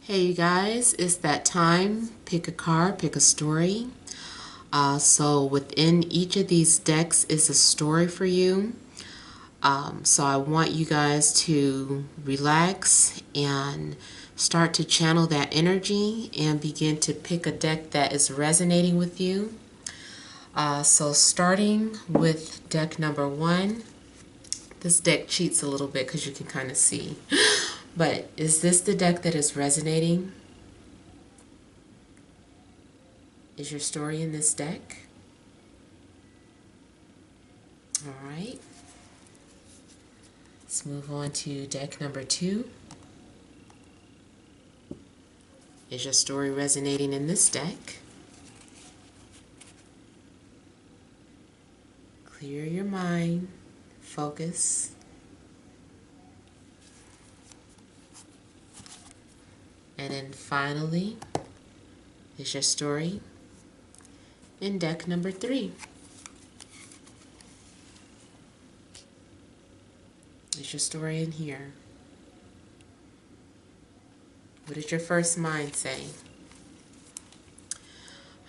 Hey you guys, it's that time. Pick a card, pick a story. So within each of these decks is a story for you. So I want you guys to relax and start to channel that energy and begin to pick a deck that is resonating with you. So starting with deck number one. This deck cheats a little bit because you can kind of see. But is this the deck that is resonating? Is your story in this deck? All right. Let's move on to deck number two. Is your story resonating in this deck? Clear your mind. Focus. And then finally, is your story in deck number three? Is your story in here? What did your first mind say?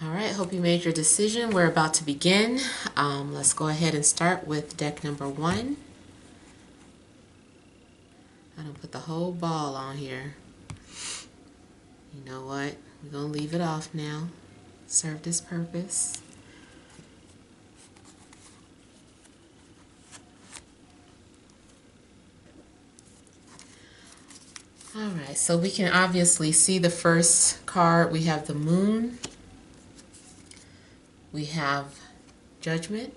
All right, hope you made your decision. We're about to begin. Let's go ahead and start with deck number one. I don't put the whole ball on here. You know what? We're going to leave it off now. Served its purpose. All right, so we can obviously see the first card. We have the Moon. We have Judgment.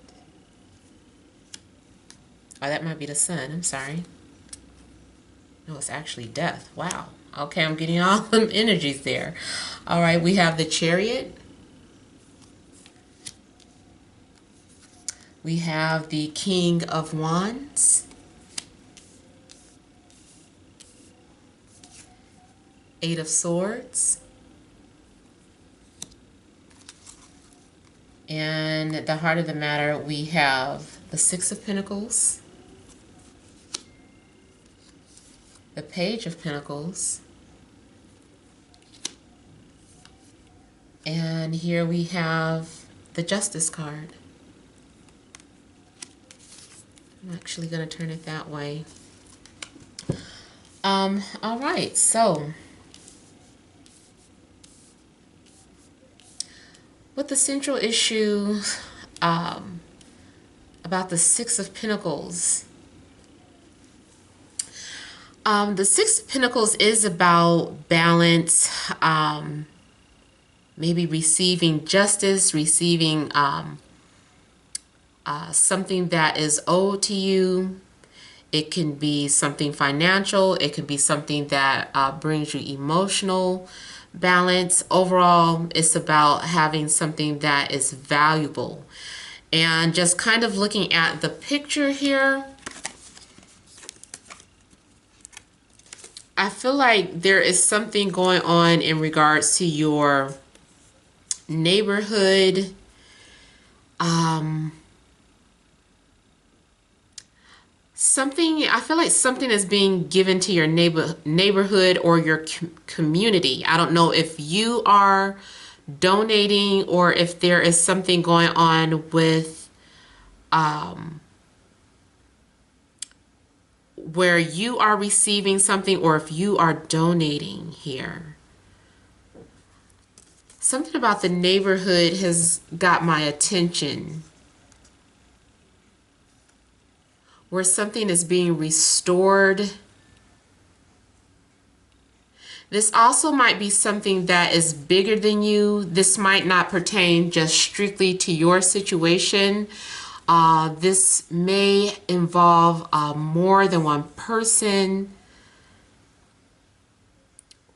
Oh, that might be the Sun. I'm sorry. No, it's actually Death. Wow. Okay, I'm getting all them energies there. All right, we have the Chariot. We have the King of Wands. Eight of Swords. And at the heart of the matter, we have the Six of Pentacles, the Page of Pentacles, and here we have the Justice card. I'm actually going to turn it that way. All right, so with the central issue about the Six of Pentacles, the Six of Pentacles is about balance, maybe receiving justice, receiving something that is owed to you. It can be something financial. It can be something that brings you emotional balance. Overall, it's about having something that is valuable. And just kind of looking at the picture here, I feel like there is something going on in regards to your neighborhood. I feel like something is being given to your neighborhood or your community. I don't know if you are donating or if there is something going on with where you are receiving something or if you are donating here. Something about the neighborhood has got my attention, where something is being restored. This also might be something that is bigger than you. This might not pertain just strictly to your situation. This may involve more than one person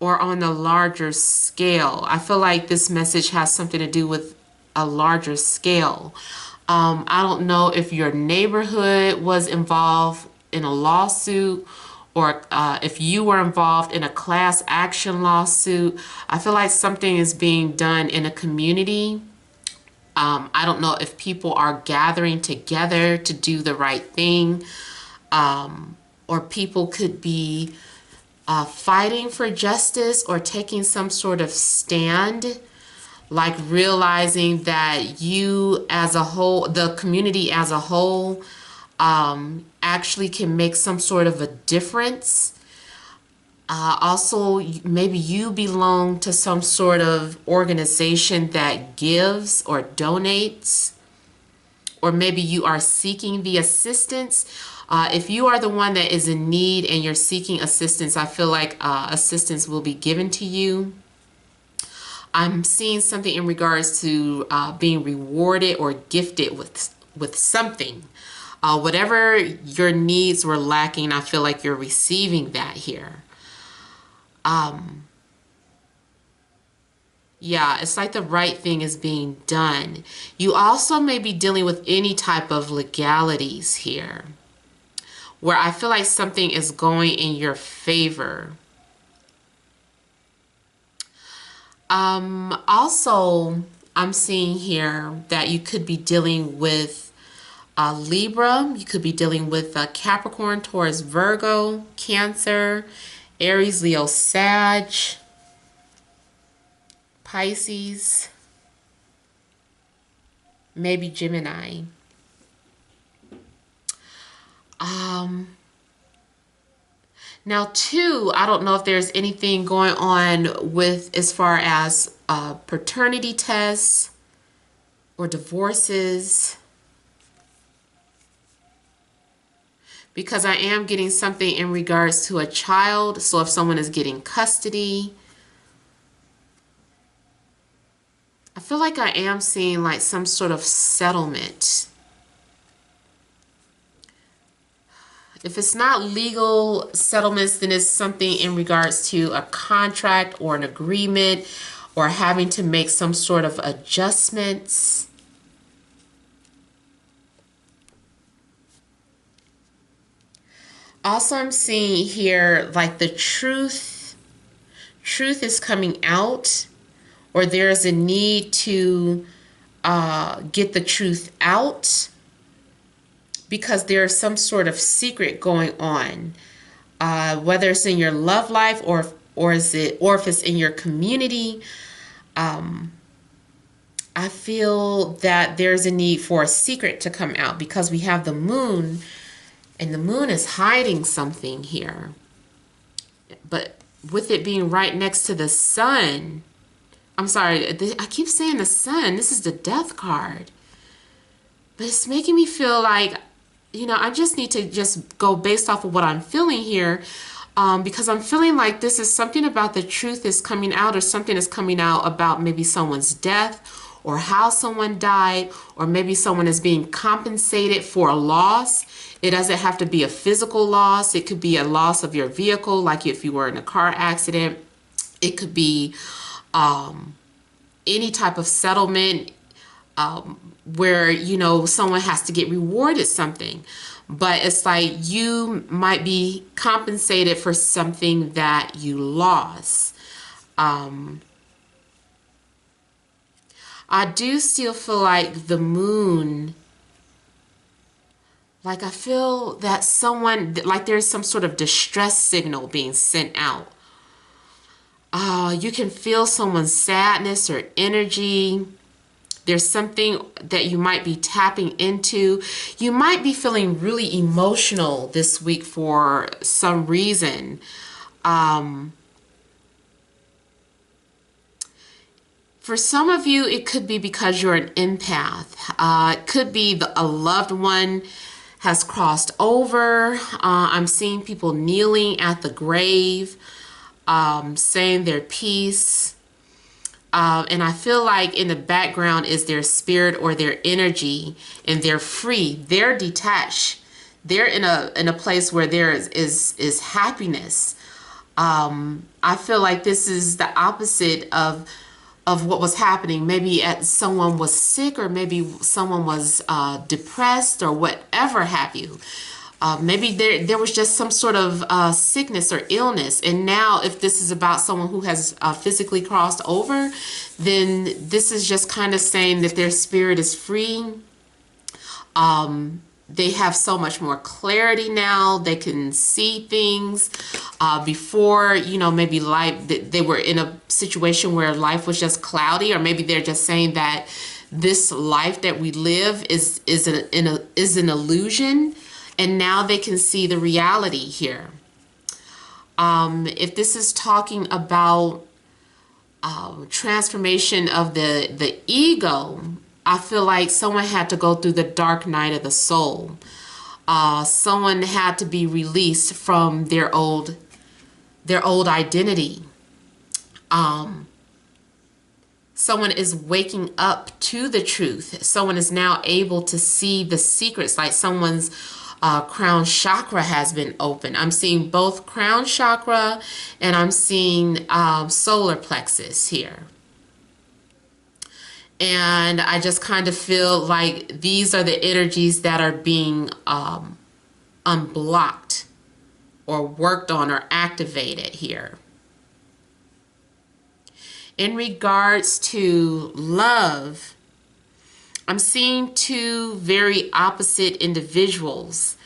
or on a larger scale. I feel like this message has something to do with a larger scale. I don't know if your neighborhood was involved in a lawsuit or if you were involved in a class action lawsuit. I feel like something is being done in a community. I don't know if people are gathering together to do the right thing, or people could be fighting for justice or taking some sort of stand, like realizing that you as a whole, the community as a whole, actually can make some sort of a difference. Also, maybe you belong to some sort of organization that gives or donates, or maybe you are seeking the assistance. If you are the one that is in need and you're seeking assistance, I feel like assistance will be given to you. I'm seeing something in regards to being rewarded or gifted with something. Whatever your needs were lacking, I feel like you're receiving that here. Yeah, it's like the right thing is being done. You also may be dealing with any type of legalities here, where I feel like something is going in your favor. Also, I'm seeing here that you could be dealing with Libra. You could be dealing with Capricorn, Taurus, Virgo, Cancer, Aries, Leo, Sag, Pisces, maybe Gemini. Now, too, I don't know if there's anything going on with as far as paternity tests or divorces, because I am getting something in regards to a child. So if someone is getting custody, I feel like I am seeing like some sort of settlement. If it's not legal settlements, then it's something in regards to a contract or an agreement or having to make some sort of adjustments. Also, I'm seeing here like the truth is coming out, or there's a need to get the truth out, because there's some sort of secret going on, whether it's in your love life or if it's in your community. I feel that there's a need for a secret to come out, because we have the moon, and the moon is hiding something here. But with it being right next to the sun, I'm sorry, I keep saying the sun. This is the death card. But it's making me feel like, I just need to just go based off of what I'm feeling here, because I'm feeling like this is something about the truth is coming out, or something is coming out about maybe someone's death or how someone died, or maybe someone is being compensated for a loss. It doesn't have to be a physical loss. It could be a loss of your vehicle, like if you were in a car accident. It could be any type of settlement, where someone has to get rewarded something, but it's like you might be compensated for something that you lost. I do still feel like the moon, like I feel that someone, like there's some sort of distress signal being sent out. You can feel someone's sadness or energy. There's something that you might be tapping into. You might be feeling really emotional this week for some reason. For some of you, it could be because you're an empath. It could be a loved one has crossed over. I'm seeing people kneeling at the grave, saying their piece. And I feel like in the background is their spirit or their energy, and they're free. They're detached. They're in a place where there is happiness. I feel like this is the opposite of what was happening. Maybe someone was sick, or maybe someone was depressed, or whatever have you. Maybe there was just some sort of sickness or illness. And now if this is about someone who has physically crossed over, then this is just kind of saying that their spirit is free. they have so much more clarity now. They can see things. Before, you know, maybe life, they were in a situation where life was just cloudy, or maybe they're just saying that this life that we live is an illusion, and now they can see the reality here. If this is talking about transformation of the ego, I feel like someone had to go through the dark night of the soul. Someone had to be released from their old identity. Someone is waking up to the truth. Someone is now able to see the secrets, like someone's crown chakra has been opened. I'm seeing both crown chakra and I'm seeing solar plexus here. And I just kind of feel like these are the energies that are being unblocked or worked on or activated here. In regards to love, I'm seeing two very opposite individuals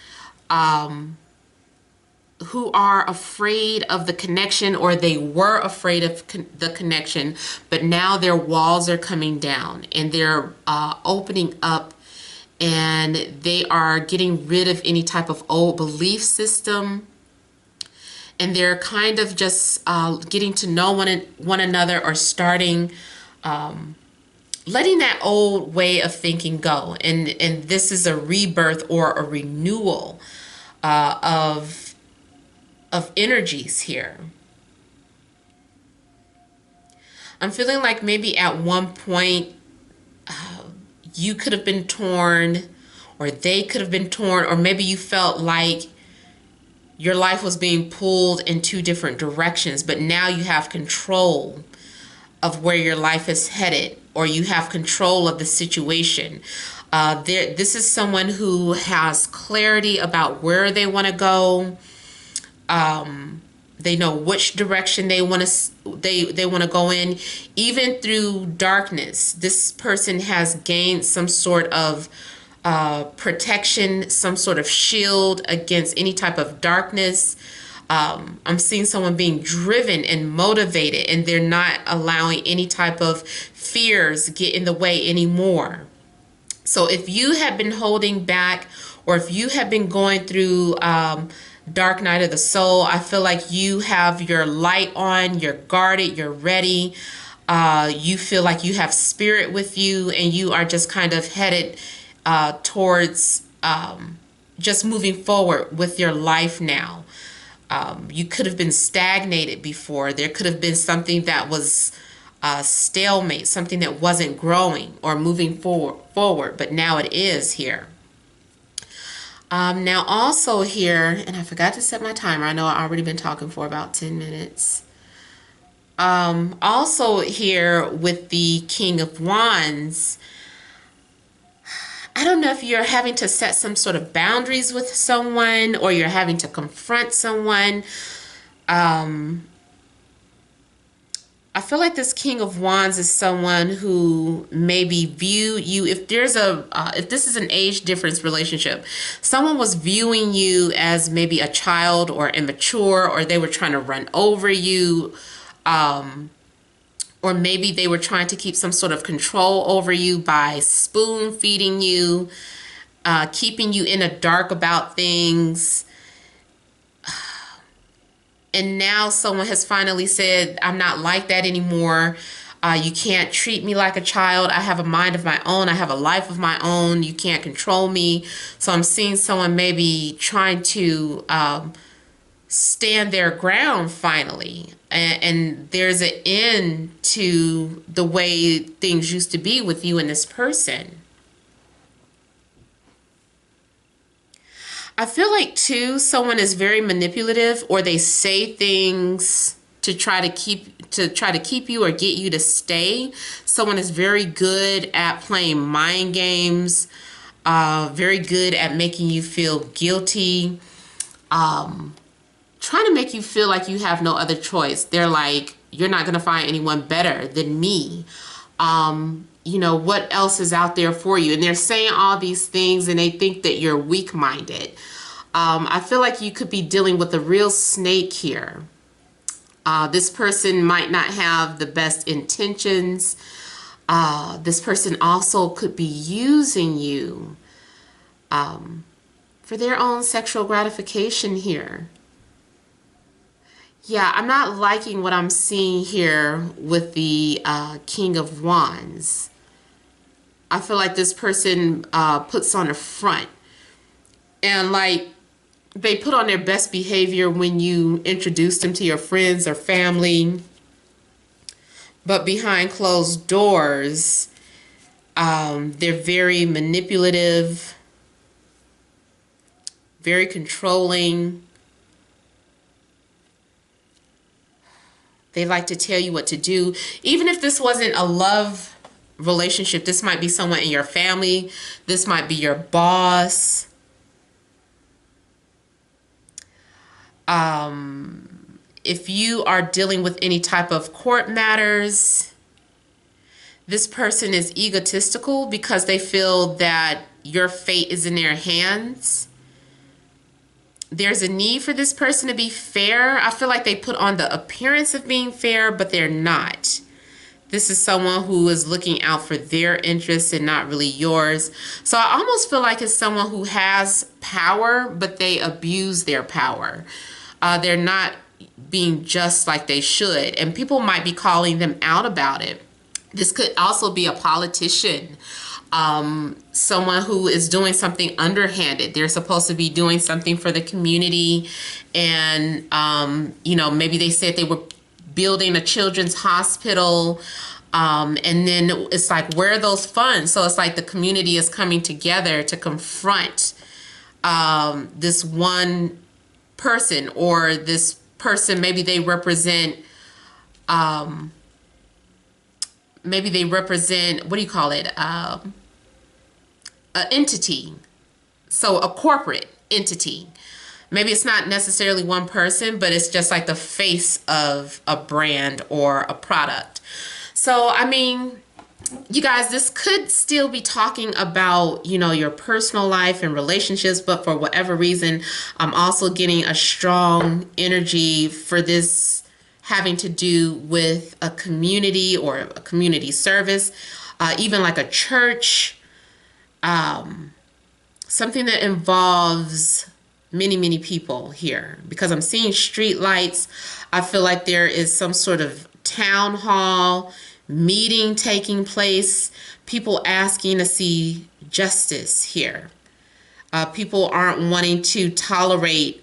who are afraid of the connection, or they were afraid of the connection, but now their walls are coming down and they're opening up, and they are getting rid of any type of old belief system, and they're kind of just getting to know one another, or starting letting that old way of thinking go. And this is a rebirth or a renewal of energies here. I'm feeling like maybe at one point you could have been torn, or they could have been torn, or maybe you felt like your life was being pulled in two different directions, but now you have control of where your life is headed, or you have control of the situation. This is someone who has clarity about where they want to go. They know which direction they want to go in, even through darkness. This person has gained some sort of protection, some sort of shield against any type of darkness. I'm seeing someone being driven and motivated, and they're not allowing any type of fears get in the way anymore. So if you have been holding back, or if you have been going through dark night of the soul, I feel like you have your light on, you're guarded, you're ready. You feel like you have spirit with you, and you are just kind of headed towards just moving forward with your life now. You could have been stagnated before. There could have been something that was stalemate, something that wasn't growing or moving forward, but now it is here. Now also here, and I forgot to set my timer. I know I've already been talking for about 10 minutes. Also here with the King of Wands, I don't know if you're having to set some sort of boundaries with someone, or you're having to confront someone. I feel like this King of Wands is someone who maybe view you, if there's if this is an age difference relationship, someone was viewing you as maybe a child or immature, or they were trying to run over you, or maybe they were trying to keep some sort of control over you by spoon feeding you, keeping you in the dark about things. And now someone has finally said, I'm not like that anymore. You can't treat me like a child. I have a mind of my own. I have a life of my own. You can't control me. So I'm seeing someone maybe trying to stand their ground finally. And there's an end to the way things used to be with you and this person. I feel like too, someone is very manipulative, or they say things to try to keep you or get you to stay. Someone is very good at playing mind games, very good at making you feel guilty, trying to make you feel like you have no other choice. They're like, you're not going to find anyone better than me. you know, what else is out there for you. And they're saying all these things and they think that you're weak-minded. I feel like you could be dealing with a real snake here. This person might not have the best intentions. This person also could be using you for their own sexual gratification here. Yeah, I'm not liking what I'm seeing here with the King of Wands. I feel like this person puts on a front. And like, they put on their best behavior when you introduce them to your friends or family. But behind closed doors, they're very manipulative, very controlling. They like to tell you what to do. Even if this wasn't a love relationship, this might be someone in your family. This might be your boss. If you are dealing with any type of court matters, this person is egotistical because they feel that your fate is in their hands. There's a need for this person to be fair. I feel like they put on the appearance of being fair, but they're not. This is someone who is looking out for their interests and not really yours. So I almost feel like it's someone who has power, but they abuse their power. They're not being just like they should, and people might be calling them out about it. This could also be a politician, someone who is doing something underhanded. They're supposed to be doing something for the community, and you know, maybe they said they were building a children's hospital, and then it's like, where are those funds? So it's like the community is coming together to confront this one person, or this person, maybe they represent what do you call it, an entity, so a corporate entity. Maybe it's not necessarily one person, but it's just like the face of a brand or a product. So I mean, you guys, this could still be talking about, you know, your personal life and relationships, but for whatever reason, I'm also getting a strong energy for this having to do with a community or a community service, even like a church, something that involves many people here, because I'm seeing street lights. I feel like there is some sort of town hall meeting taking place, people asking to see justice here. People aren't wanting to tolerate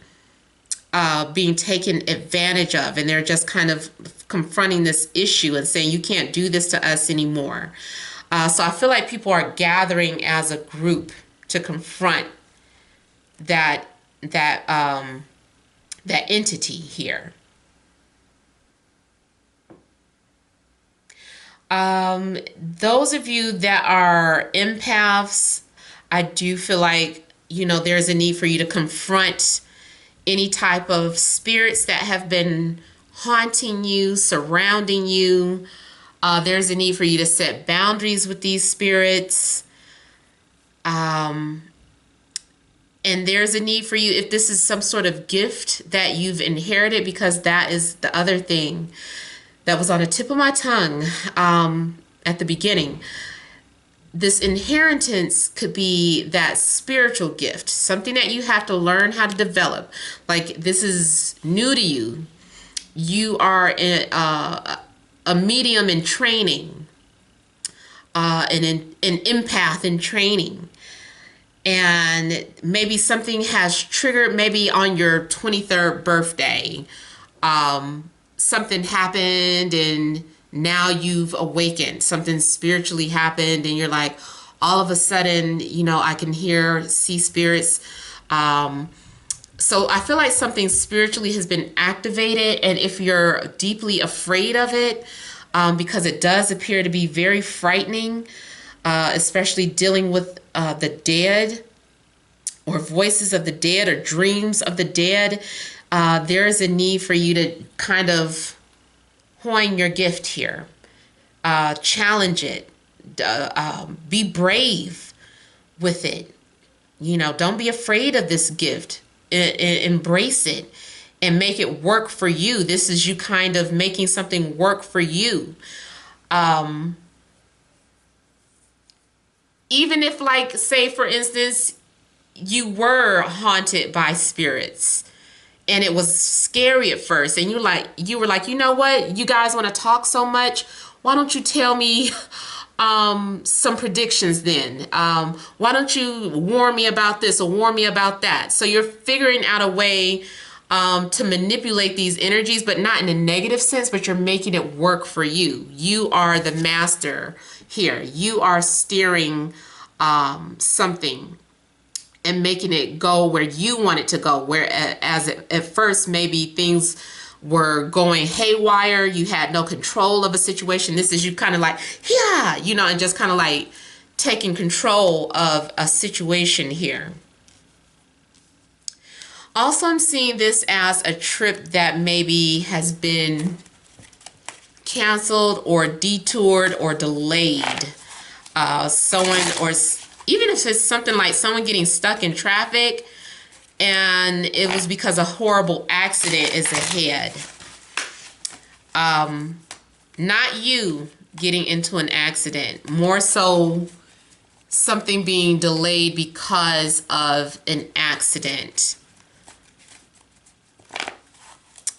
being taken advantage of, and they're just kind of confronting this issue and saying, you can't do this to us anymore. So I feel like people are gathering as a group to confront that entity here. Those of you that are empaths, I do feel like, you know, there's a need for you to confront any type of spirits that have been haunting you, surrounding you. There's a need for you to set boundaries with these spirits. And there's a need for you, if this is some sort of gift that you've inherited, because that is the other thing that was on the tip of my tongue at the beginning. This inheritance could be that spiritual gift, something that you have to learn how to develop. Like, this is new to you. You are a medium in training, an empath in training. And maybe something has triggered, maybe on your 23rd birthday, something happened and now you've awakened. Something spiritually happened and you're like, all of a sudden, you know, I can see spirits. So I feel like something spiritually has been activated. And if you're deeply afraid of it, because it does appear to be very frightening, especially dealing with the dead or voices of the dead or dreams of the dead, there is a need for you to kind of hone your gift here, challenge it, Be brave with it. You know, don't be afraid of this gift. Embrace it and make it work for you. This is you kind of making something work for you. Even if, like, say for instance, you were haunted by spirits and it was scary at first, and you were like, you know what, you guys want to talk so much, why don't you tell me some predictions then? Why don't you warn me about this or warn me about that? So you're figuring out a way to manipulate these energies, but not in a negative sense, but you're making it work for you. You are the master here. You are steering something and making it go where you want it to go. Whereas at first, maybe things were going haywire, you had no control of a situation. This is you kind of like, yeah, you know, and just kind of like taking control of a situation here. Also, I'm seeing this as a trip that maybe has been canceled or detoured or delayed. Or even if it's something like someone getting stuck in traffic and it was because a horrible accident is ahead. Not you getting into an accident, more so something being delayed because of an accident.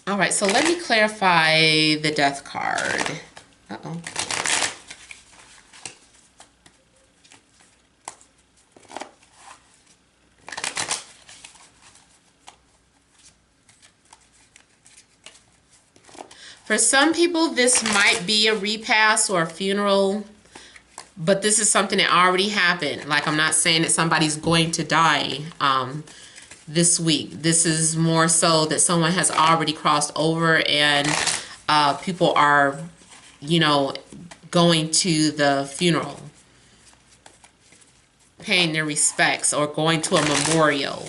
All right, so let me clarify the death card. Uh-oh. For some people, this might be a repast or a funeral, but this is something that already happened. Like, I'm not saying that somebody's going to die this week. This is more so that someone has already crossed over and people are, you know, going to the funeral, paying their respects, or going to a memorial.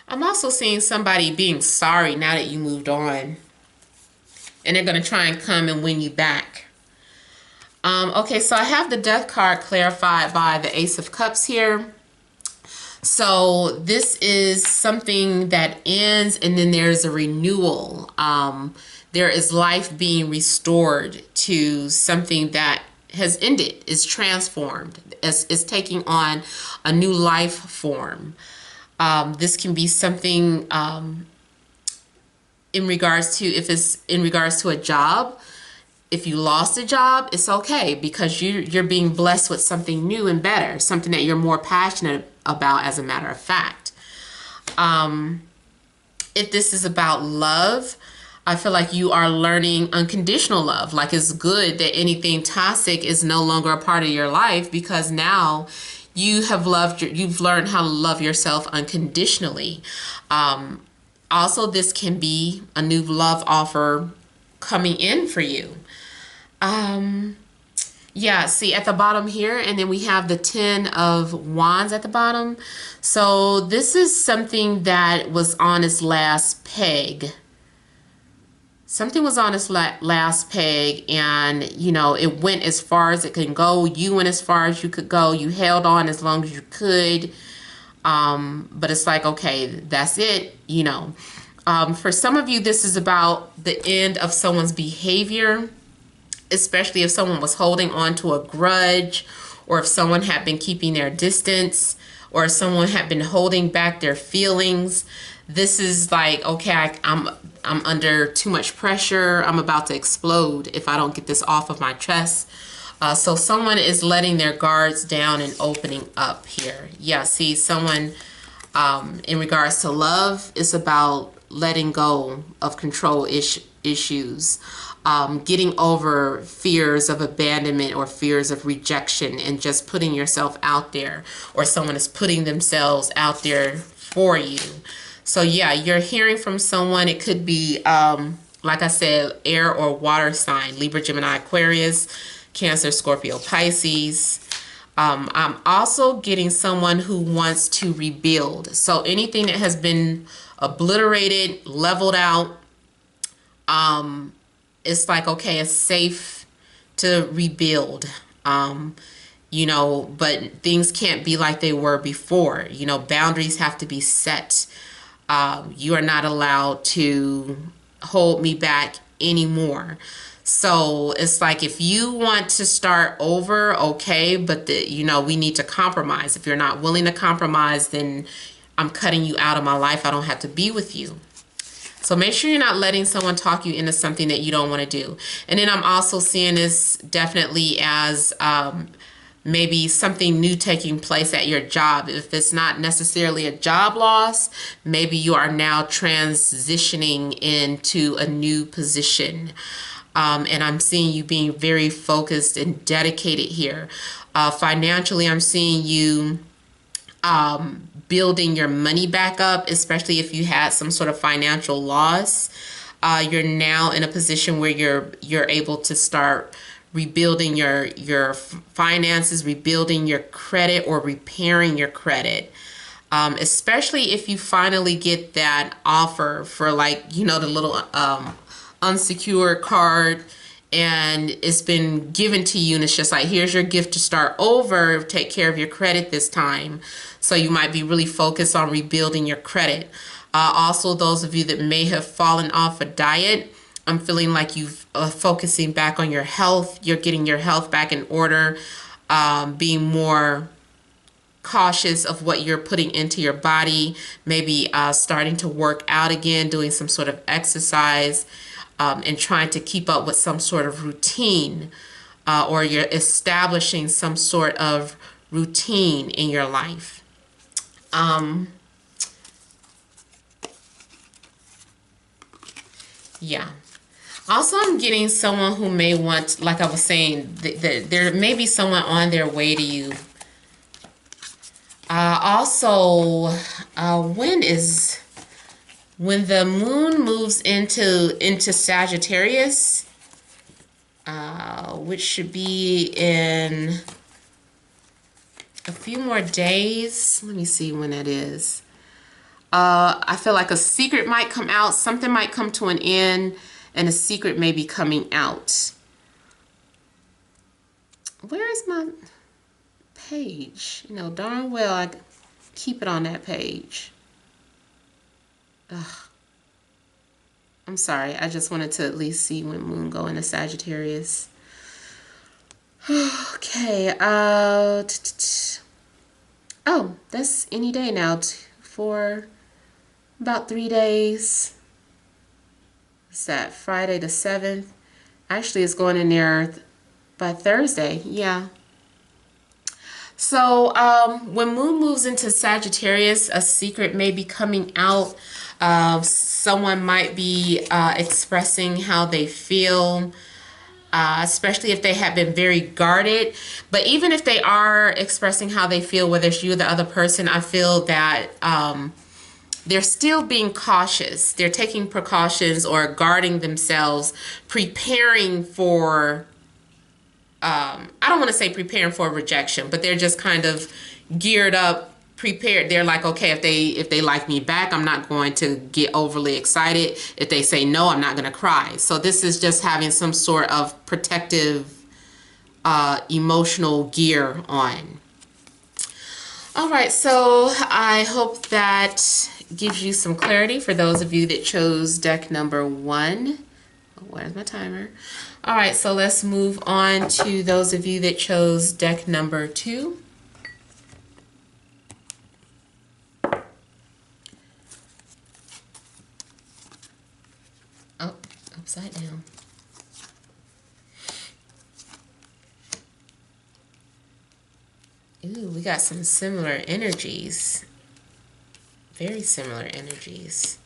I'm also seeing somebody being sorry now that you moved on. And they're going to try and come and win you back. Okay, so I have the death card clarified by the Ace of Cups here. So this is something that ends and then there's a renewal. There is life being restored to something that has ended, is transformed, is taking on a new life form. This can be something in regards to, if it's in regards to a job. If you lost a job, it's okay, because you're being blessed with something new and better, something that you're more passionate about, as a matter of fact. If this is about love, I feel like you are learning unconditional love. Like, it's good that anything toxic is no longer a part of your life, because now you've learned how to love yourself unconditionally. Also, this can be a new love offer coming in for you. Yeah, see at the bottom here, and then we have the 10 of Wands at the bottom. So this is something that was on its last peg. Something was on its last peg, and, you know, it went as far as it can go. You went as far as you could go. You held on as long as you could. But it's like, okay, that's it, you know. For some of you, this is about the end of someone's behavior, especially if someone was holding on to a grudge, or if someone had been keeping their distance, or if someone had been holding back their feelings. This is like, okay, I'm under too much pressure. I'm about to explode if I don't get this off of my chest. So someone is letting their guards down and opening up here. Yeah, see, someone in regards to love, it's about letting go of control issues, getting over fears of abandonment or fears of rejection, and just putting yourself out there, or someone is putting themselves out there for you. So yeah, you're hearing from someone. It could be, like I said, air or water sign, Libra, Gemini, Aquarius, Cancer, Scorpio, Pisces. I'm also getting someone who wants to rebuild. So anything that has been obliterated, leveled out, it's like, okay, it's safe to rebuild. You know, but things can't be like they were before. You know, boundaries have to be set. You are not allowed to hold me back anymore. So it's like, if you want to start over, okay, but you know, we need to compromise. If you're not willing to compromise, then I'm cutting you out of my life. I don't have to be with you. So make sure you're not letting someone talk you into something that you don't want to do. And then I'm also seeing this definitely as maybe something new taking place at your job. If it's not necessarily a job loss, maybe you are now transitioning into a new position. And I'm seeing you being very focused and dedicated here. Financially, I'm seeing you building your money back up, especially if you had some sort of financial loss. You're now in a position where you're able to start rebuilding your finances, rebuilding your credit, or repairing your credit. Especially if you finally get that offer for, like, you know, the little unsecured card, and it's been given to you, and it's just like, here's your gift to start over, take care of your credit this time. So you might be really focused on rebuilding your credit. Also, those of you that may have fallen off a diet, I'm feeling like you've focusing back on your health. You're getting your health back in order, being more cautious of what you're putting into your body, maybe starting to work out again, doing some sort of exercise, and trying to keep up with some sort of routine, or you're establishing some sort of routine in your life. Yeah. Also, I'm getting someone who may want, like I was saying, there may be someone on their way to you. Also, when the moon moves into Sagittarius, which should be in a few more days. Let me see when that is. I feel like a secret might come out. Something might come to an end, and a secret may be coming out. Where is my page? You know, darn well I keep it on that page. Ugh. I'm sorry. I just wanted to at least see when moon go into Sagittarius. Okay. Oh, that's any day now. For about 3 days. It's that Friday the 7th. Actually, it's going in there by Thursday. Yeah. So when moon moves into Sagittarius, a secret may be coming out. Someone might be expressing how they feel, especially if they have been very guarded. But even if they are expressing how they feel, whether it's you or the other person, I feel that they're still being cautious. They're taking precautions or guarding themselves, preparing for, I don't want to say preparing for rejection, but they're just kind of geared up, prepared. They're like, okay, if they like me back, I'm not going to get overly excited. If they say no, I'm not going to cry. So this is just having some sort of protective, emotional gear on. All right, so I hope that gives you some clarity for those of you that chose deck number 1. Where's my timer? All right, so let's move on to those of you that chose deck number 2. Oh, upside down. Ooh, we got some similar energies. Very similar energies.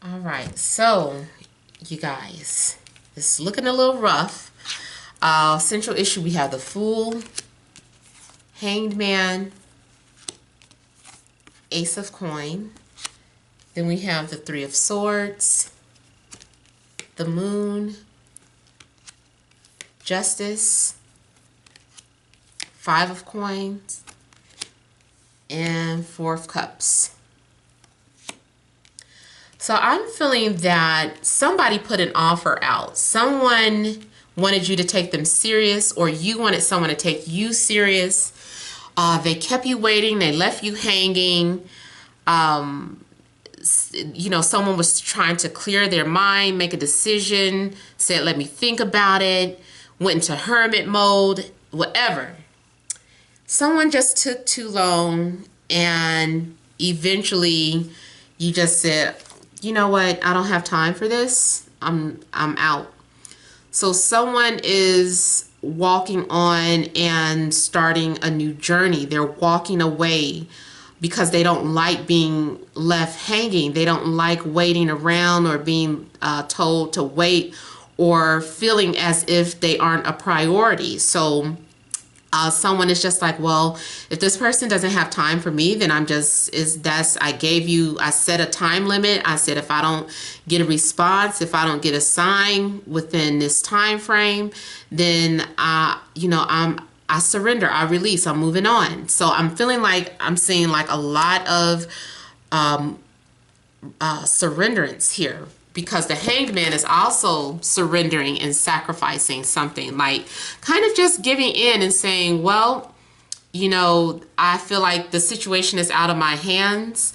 All right, so you guys. It's looking a little rough. Central issue, we have the Fool, Hanged Man, Ace of Coin. Then we have the Three of Swords, the Moon, Justice, Five of Coins, and Four of Cups. So I'm feeling that somebody put an offer out. Someone wanted you to take them serious, or you wanted someone to take you serious. They kept you waiting. They left you hanging. You know, someone was trying to clear their mind, make a decision, said, let me think about it, went into hermit mode, whatever. Someone just took too long, and eventually you just said, you know what, I don't have time for this. I'm out. So someone is walking on and starting a new journey. They're walking away because they don't like being left hanging. They don't like waiting around or being told to wait, or feeling as if they aren't a priority. So someone is just like, well, if this person doesn't have time for me, then I set a time limit. I said, if I don't get a response, if I don't get a sign within this time frame, then I surrender, I release, I'm moving on. So I'm feeling like I'm seeing like a lot of surrenderance here, because the Hanged Man is also surrendering and sacrificing something, like kind of just giving in and saying, well, you know, I feel like the situation is out of my hands.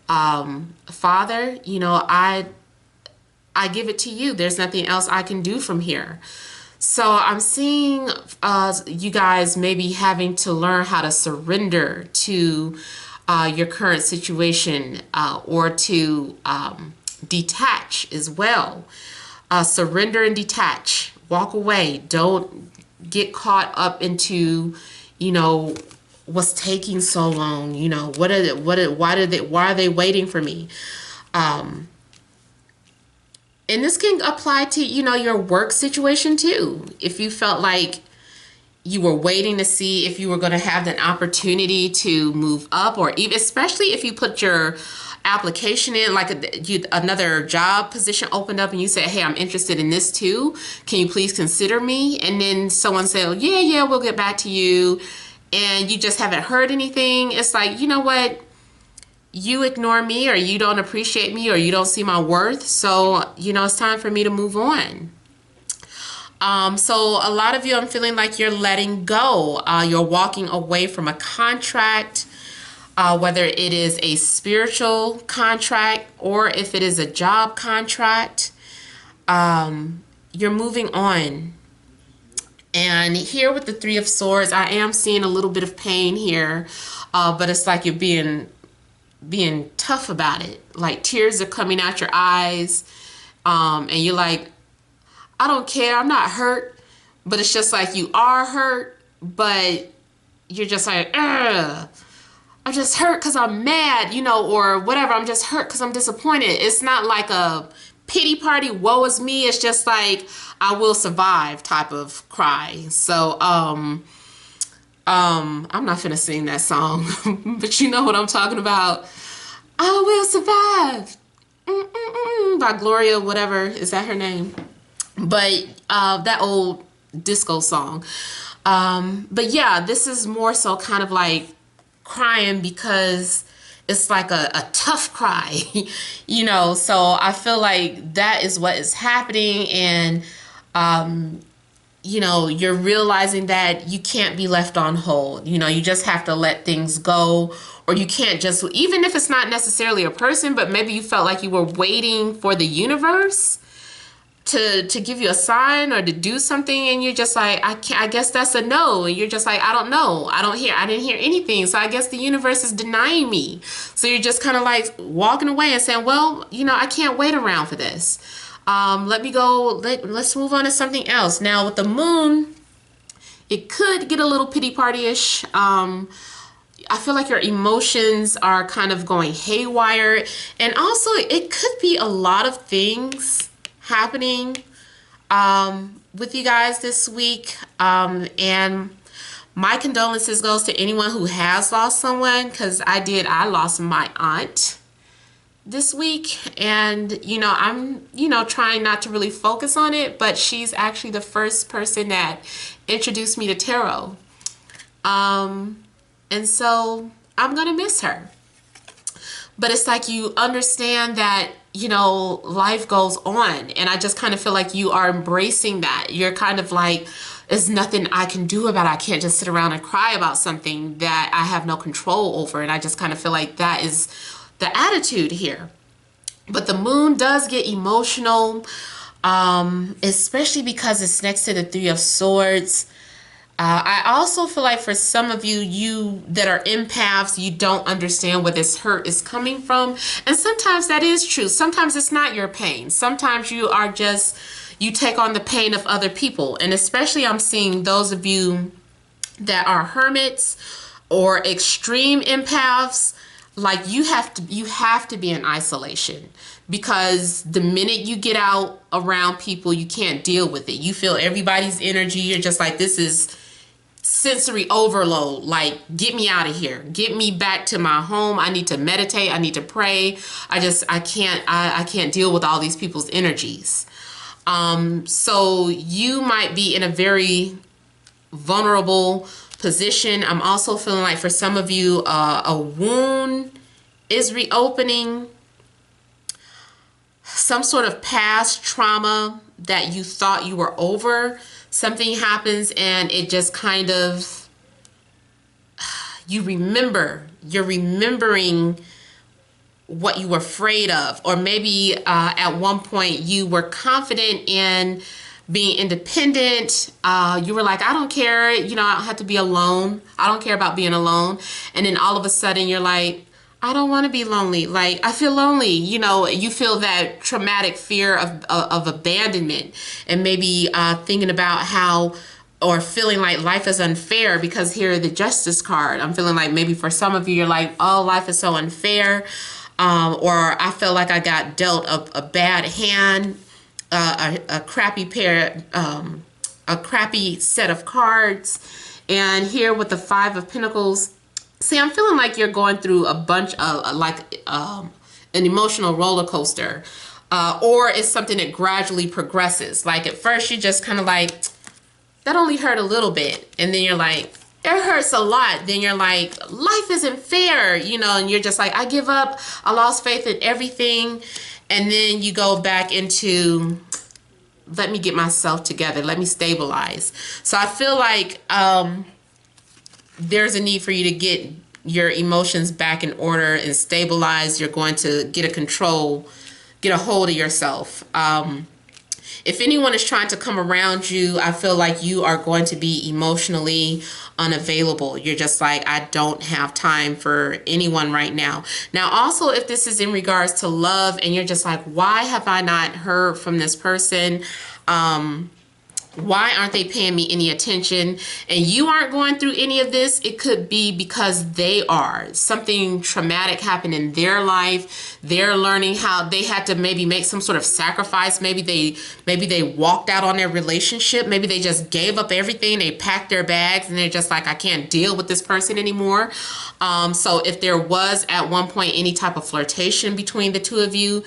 Father, you know, I give it to you. There's nothing else I can do from here. So I'm seeing you guys maybe having to learn how to surrender to your current situation, or to detach as well. Surrender and detach. Walk away. Don't get caught up into, you know, what's taking so long. You know, why are they waiting for me? And this can apply to, you know, your work situation too. If you felt like you were waiting to see if you were going to have an opportunity to move up, or even, especially if you put your application in, like another job position opened up and you said, hey, I'm interested in this too. Can you please consider me? And then someone said, well, yeah, we'll get back to you. And you just haven't heard anything. It's like, you know what? You ignore me, or you don't appreciate me, or you don't see my worth. So, you know, it's time for me to move on. So a lot of you, I'm feeling like you're letting go. You're walking away from a contract, whether it is a spiritual contract or if it is a job contract. You're moving on. And here with the Three of Swords, I am seeing a little bit of pain here, but it's like you're being tough about it. Like tears are coming out your eyes, and you're like, I don't care, I'm not hurt. But it's just like you are hurt, but you're just like, ugh, I'm just hurt because I'm mad, you know, or whatever. I'm just hurt because I'm disappointed. It's not like a pity party, woe is me. It's just like, I will survive type of cry. So I'm not finna sing that song, but you know what I'm talking about. I will survive. By Gloria, whatever, is that her name? But that old disco song. But yeah, this is more so kind of like crying because it's like a tough cry, you know. So I feel like that is what is happening, and you know, you're realizing that you can't be left on hold. You know, you just have to let things go, or you can't just, even if it's not necessarily a person, but maybe you felt like you were waiting for the universe to give you a sign or to do something, and you're just like, I guess that's a no. And you're just like, I don't know. I didn't hear anything. So I guess the universe is denying me. So you're just kind of like walking away and saying, well, you know, I can't wait around for this. Let me go. Let's move on to something else. Now with the Moon, it could get a little pity party-ish. I feel like your emotions are kind of going haywire. And also it could be a lot of things happening with you guys this week. And my condolences goes to anyone who has lost someone, because I lost my aunt this week. And, you know, I'm, you know, trying not to really focus on it, but she's actually the first person that introduced me to tarot. And so I'm going to miss her. But it's like you understand that, you know, life goes on. And I just kind of feel like you are embracing that. You're kind of like, there's nothing I can do about it. I can't just sit around and cry about something that I have no control over. And I just kind of feel like that is the attitude here. But the moon does get emotional, especially because it's next to the Three of Swords. I also feel like for some of you that are empaths, you don't understand where this hurt is coming from. And sometimes that is true. Sometimes it's not your pain. Sometimes you take on the pain of other people. And especially I'm seeing those of you that are hermits or extreme empaths. Like you have to be in isolation, because the minute you get out around people, you can't deal with it. You feel everybody's energy. You're just like, this is sensory overload. Like, get me out of here. Get me back to my home. I need to meditate. I need to pray. I can't deal with all these people's energies. So you might be in a very vulnerable position. I'm also feeling like for some of you, a wound is reopening. Some sort of past trauma that you thought you were over. Something happens and it just kind of, you're remembering what you were afraid of. Or maybe at one point you were confident in being independent. You were like, I don't care, you know, I don't have to be alone. I don't care about being alone. And then all of a sudden you're like, I don't want to be lonely. Like, I feel lonely. You know, you feel that traumatic fear of abandonment, and maybe thinking about how, or feeling like life is unfair, because here the Justice card. I'm feeling like maybe for some of you, you're like, oh, life is so unfair. Or I feel like I got dealt a bad hand, a crappy a crappy set of cards. And here with the Five of Pentacles, see, I'm feeling like you're going through a bunch of an emotional roller coaster, or it's something that gradually progresses. Like at first you're just kind of like, that only hurt a little bit. And then you're like, it hurts a lot. Then you're like, life isn't fair, you know, and you're just like, I give up. I lost faith in everything. And then you go back into, let me get myself together. Let me stabilize. So I feel like there's a need for you to get your emotions back in order and stabilize. You're going to get a hold of yourself. If anyone is trying to come around you, I feel like you are going to be emotionally unavailable. You're just like, I don't have time for anyone right now. Now, also, if this is in regards to love and you're just like, why have I not heard from this person? Why aren't they paying me any attention? And you aren't going through any of this. It could be because they are. Something traumatic happened in their life. They're learning how they had to maybe make some sort of sacrifice. Maybe they walked out on their relationship. Maybe they just gave up everything. They packed their bags and they're just like, I can't deal with this person anymore. So if there was at one point any type of flirtation between the two of you,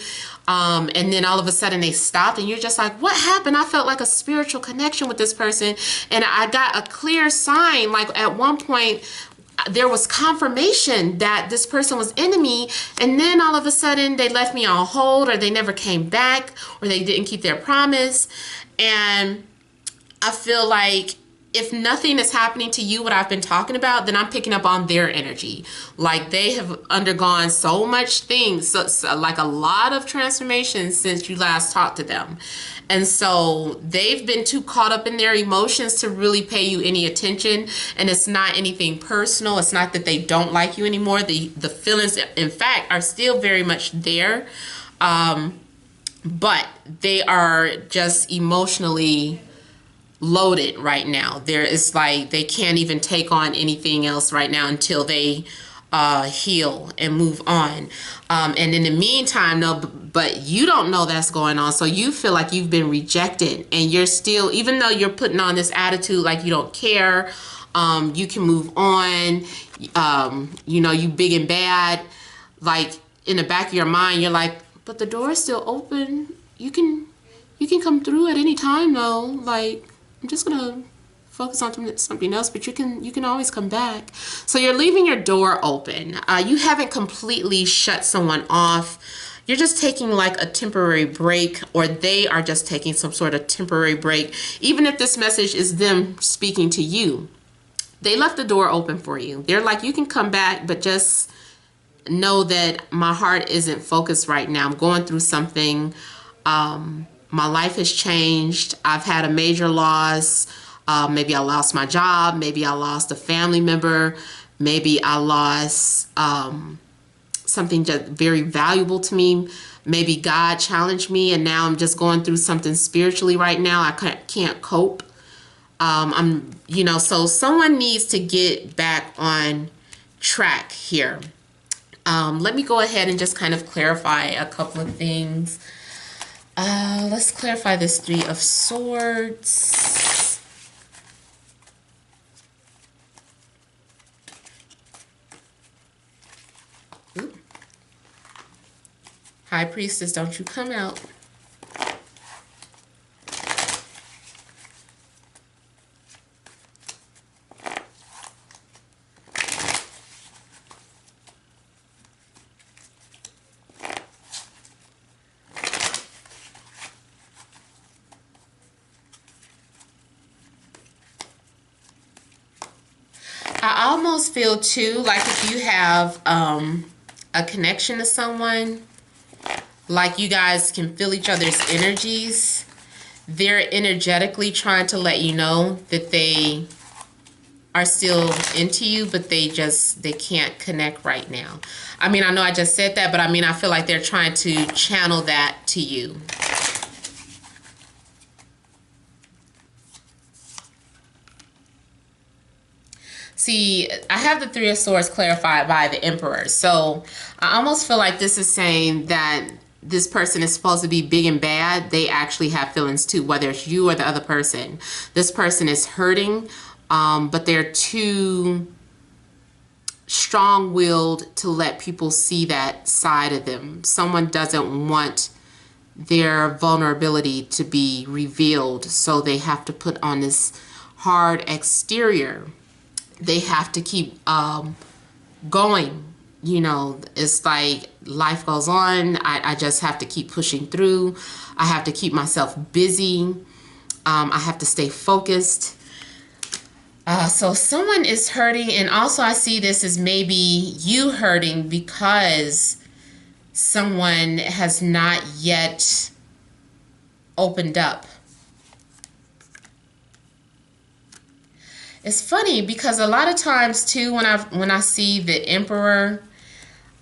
and then all of a sudden they stopped and you're just like, what happened? I felt like a spiritual connection with this person. And I got a clear sign, like at one point there was confirmation that this person was into me. And then all of a sudden they left me on hold, or they never came back, or they didn't keep their promise. And I feel like if nothing is happening to you, what I've been talking about, then I'm picking up on their energy. Like they have undergone so much things, so like a lot of transformations since you last talked to them. And so they've been too caught up in their emotions to really pay you any attention. And it's not anything personal. It's not that they don't like you anymore. The feelings, in fact, are still very much there. But they are just emotionally loaded right now. There is like, they can't even take on anything else right now until they heal and move on. And in the meantime, no, but you don't know that's going on. So you feel like you've been rejected, and you're still, even though you're putting on this attitude like you don't care, you can move on. You know, you big and bad. Like in the back of your mind, you're like, but the door is still open. You can come through at any time though. Like, I'm just gonna focus on something else, but you can always come back. So you're leaving your door open. You haven't completely shut someone off. You're just taking like a temporary break, or they are just taking some sort of temporary break. Even if this message is them speaking to you, they left the door open for you. They're like, you can come back, but just know that my heart isn't focused right now. I'm going through something. My life has changed. I've had a major loss. Maybe I lost my job. Maybe I lost a family member. Maybe I lost something just very valuable to me. Maybe God challenged me, and now I'm just going through something spiritually right now. I can't cope. So someone needs to get back on track here. Let me go ahead and just kind of clarify a couple of things. Let's clarify this Three of Swords. Ooh. High Priestess, don't you come out. I almost feel too like if you have a connection to someone, like you guys can feel each other's energies. They're energetically trying to let you know that they are still into you, but they can't connect right now. I mean, I know I just said that, but I mean, I feel like they're trying to channel that to you. See, I have the Three of Swords clarified by the Emperor. So I almost feel like this is saying that this person is supposed to be big and bad. They actually have feelings too, whether it's you or the other person. This person is hurting, but they're too strong-willed to let people see that side of them. Someone doesn't want their vulnerability to be revealed, so they have to put on this hard exterior. They have to keep going. You know, it's like life goes on. I just have to keep pushing through. I have to keep myself busy. I have to stay focused. So someone is hurting, and also I see this as maybe you hurting because someone has not yet opened up. It's funny because a lot of times too, when I see the Emperor,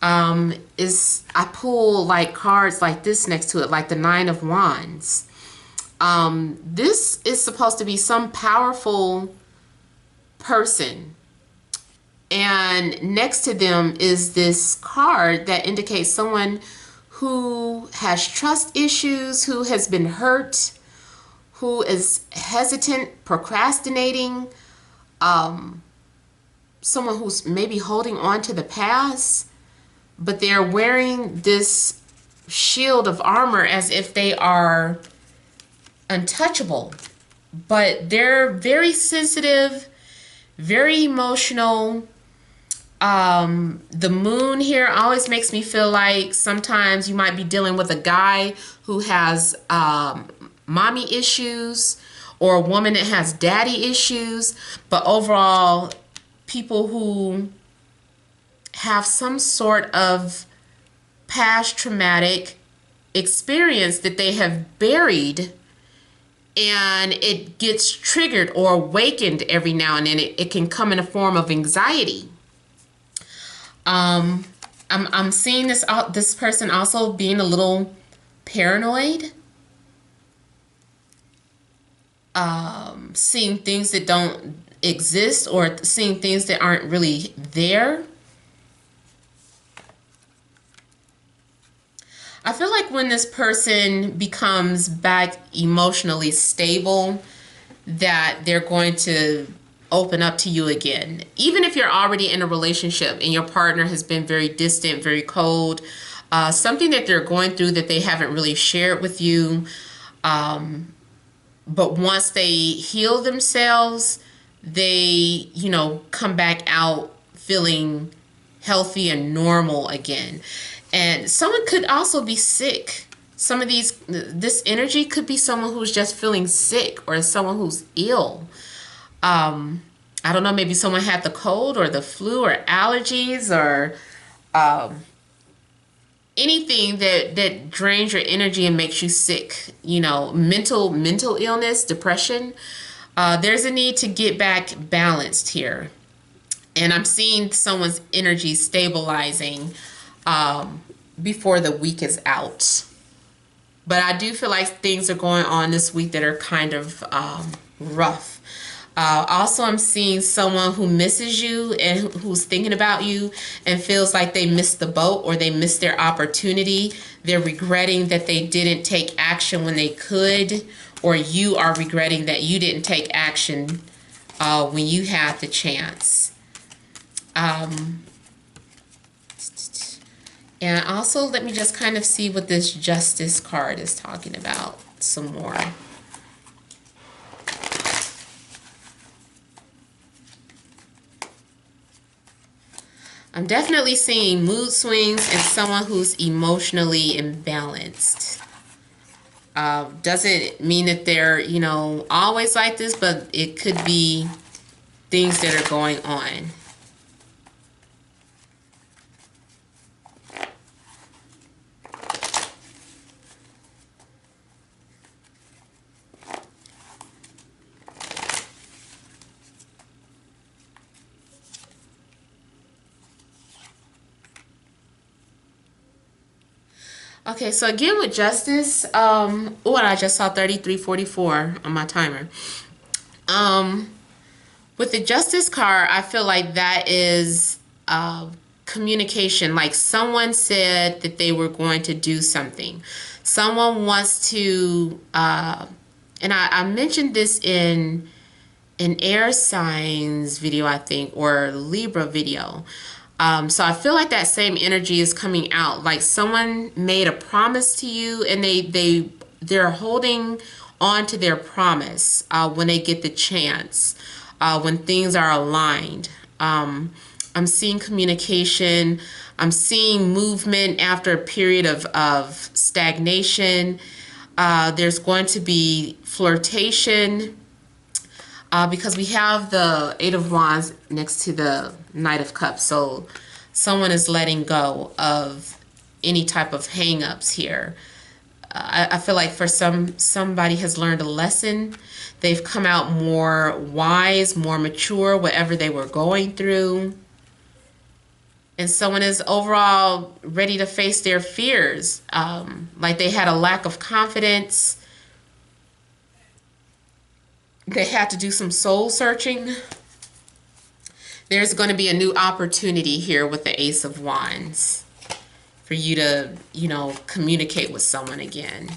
I pull like cards like this next to it, like the Nine of Wands. This is supposed to be some powerful person, and next to them is this card that indicates someone who has trust issues, who has been hurt, who is hesitant, procrastinating. Someone who's maybe holding on to the past, but they're wearing this shield of armor as if they are untouchable. But they're very sensitive, very emotional. The moon here always makes me feel like sometimes you might be dealing with a guy who has mommy issues, or a woman that has daddy issues, but overall, people who have some sort of past traumatic experience that they have buried, and it gets triggered or awakened every now and then. It can come in a form of anxiety. I'm seeing this person also being a little paranoid. Seeing things that don't exist, or seeing things that aren't really there. I feel like when this person becomes back emotionally stable, that they're going to open up to you again. Even if you're already in a relationship and your partner has been very distant, very cold, something that they're going through that they haven't really shared with you. But once they heal themselves, they, come back out feeling healthy and normal again. And someone could also be sick. This energy could be someone who's just feeling sick or someone who's ill. I don't know, maybe someone had the cold or the flu or allergies or anything that drains your energy and makes you sick. Mental illness, depression. There's a need to get back balanced here. And I'm seeing someone's energy stabilizing before the week is out. But I do feel like things are going on this week that are kind of rough. Also, I'm seeing someone who misses you and who's thinking about you and feels like they missed the boat or they missed their opportunity. They're regretting that they didn't take action when they could, or you are regretting that you didn't take action when you had the chance. And also, let me just kind of see what this Justice card is talking about some more. I'm definitely seeing mood swings and someone who's emotionally imbalanced. Doesn't mean that they're, always like this, but it could be things that are going on. Okay, so again with Justice, and I just saw 3344 on my timer. With the Justice card, I feel like that is communication. Like someone said that they were going to do something. Someone wants to, and I mentioned this in an air signs video, I think, or Libra video. So I feel like that same energy is coming out. Like someone made a promise to you and they're holding on to their promise when they get the chance, when things are aligned. I'm seeing communication. I'm seeing movement after a period of stagnation. There's going to be flirtation. Because we have the Eight of Wands next to the Knight of Cups. So someone is letting go of any type of hang-ups here. I feel like for somebody has learned a lesson. They've come out more wise, more mature, whatever they were going through. And someone is overall ready to face their fears. Like they had a lack of confidence. They had to do some soul searching. There's going to be a new opportunity here with the Ace of Wands for you to, communicate with someone again.